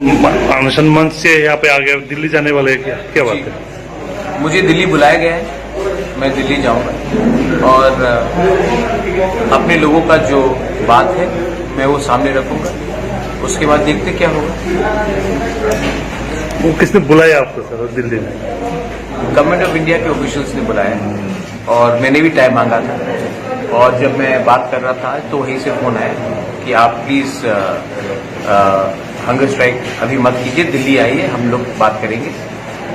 अनशन मंच से यहाँ पे आ गया, दिल्ली जाने वाले क्या क्या बात है? मुझे दिल्ली बुलाया गया है, मैं दिल्ली जाऊंगा और अपने लोगों का जो बात है मैं वो सामने रखूंगा। उसके बाद देखते क्या होगा। वो किसने बुलाया आपको सर दिल्ली में? गवर्नमेंट ऑफ इंडिया के ऑफिशियल्स ने बुलाया है और मैंने भी टाइम मांगा था और जब मैं बात कर रहा था तो वहीं से फोन आया कि आप प्लीज हंगर स्ट्राइक अभी मत कीजिए, दिल्ली आइए, हम लोग बात करेंगे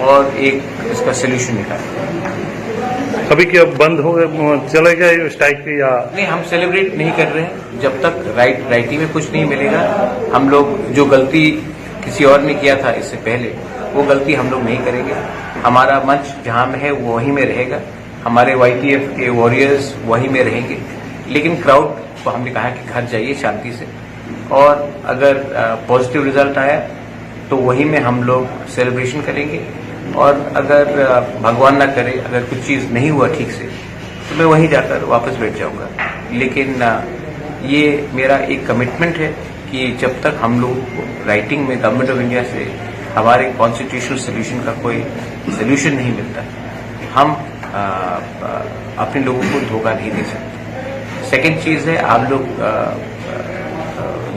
और एक इसका सोल्यूशन निकालेंगे। अभी क्या बंद हो गए, चलेगा ये स्ट्राइक या नहीं? हम सेलिब्रेट नहीं कर रहे हैं जब तक राइटी में कुछ नहीं मिलेगा। हम लोग जो गलती किसी और ने किया था इससे पहले, वो गलती हम लोग नहीं करेंगे। हमारा मंच जहां में है वो वहीं में रहेगा, हमारे YTF के वॉरियर्स वहीं में रहेंगे, लेकिन क्राउड को हमने कहा कि घर जाइए शांति से, और अगर पॉजिटिव रिजल्ट आया तो वहीं में हम लोग सेलिब्रेशन करेंगे, और अगर भगवान ना करे अगर कुछ चीज नहीं हुआ ठीक से तो मैं वहीं जाकर वापस बैठ जाऊंगा। लेकिन ये मेरा एक कमिटमेंट है कि जब तक हम लोग राइटिंग में गवर्नमेंट ऑफ इंडिया से हमारे कॉन्स्टिट्यूशनल सोल्यूशन का कोई सोल्यूशन नहीं मिलता, हम अपने लोगों को धोखा नहीं दे सकते। सेकेंड चीज है, आप लोग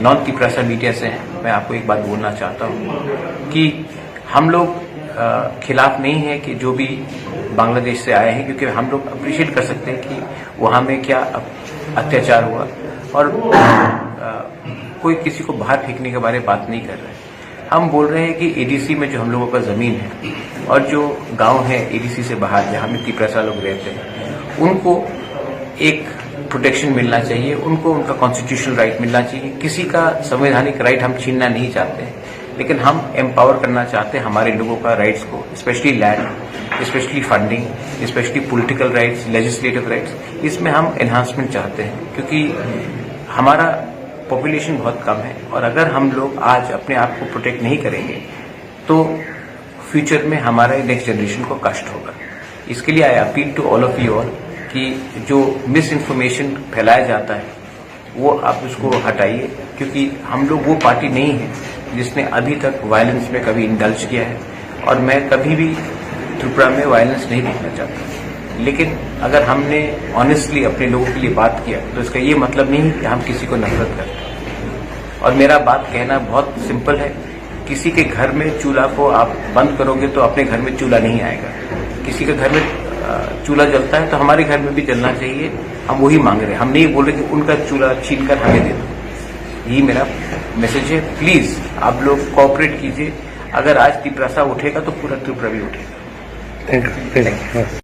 नॉन तिपरासा मीडिया से हैं, मैं आपको एक बात बोलना चाहता हूं कि हम लोग खिलाफ नहीं है कि जो भी बांग्लादेश से आए हैं, क्योंकि हम लोग अप्रिशिएट कर सकते हैं कि वहां में क्या अत्याचार हुआ, और कोई किसी को बाहर फेंकने के बारे में बात नहीं कर रहे हैं। हम बोल रहे हैं कि ADC में जो हम लोगों का जमीन है और जो गांव है ADC से बाहर जहां में तिपरासा लोग रहते हैं, उनको एक प्रोटेक्शन मिलना चाहिए, उनको उनका कॉन्स्टिट्यूशनल राइट मिलना चाहिए। किसी का संवैधानिक राइट हम छीनना नहीं चाहते हैं, लेकिन हम एम्पावर करना चाहते हैं हमारे लोगों का राइट्स को, specially land, specially funding, specially political rights, legislative rights. इसमें हम एनहांसमेंट चाहते हैं, क्योंकि हमारा पॉपुलेशन बहुत कम है, और अगर हम लोग आज अपने आप को प्रोटेक्ट नहीं करेंगे तो फ्यूचर में हमारे नेक्स्ट जनरेशन को कष्ट होगा। इसके लिए I appeal to all of you all कि जो मिस इन्फॉर्मेशन फैलाया जाता है वो आप उसको हटाइए, क्योंकि हम लोग वो पार्टी नहीं है जिसने अभी तक वायलेंस में कभी इंडल्ज किया है, और मैं कभी भी त्रिपुरा में वायलेंस नहीं देखना चाहता। लेकिन अगर हमने ऑनेस्टली अपने लोगों के लिए बात किया तो इसका ये मतलब नहीं कि हम किसी को नफरत करते हैं। और मेरा बात कहना बहुत सिंपल है, किसी के घर में चूल्हा को आप बंद करोगे तो अपने घर में चूल्हा नहीं आएगा। किसी के घर में चूल्हा जलता है तो हमारे घर में भी जलना चाहिए, हम वही मांग रहे हैं। हम नहीं बोल रहे कि उनका चूल्हा छीन कर हमें दे दो। यही मेरा मैसेज है। प्लीज आप लोग कोऑपरेट कीजिए। अगर आज तिपरासा उठेगा तो पूरा त्रिपुरा भी उठेगा। Thank you.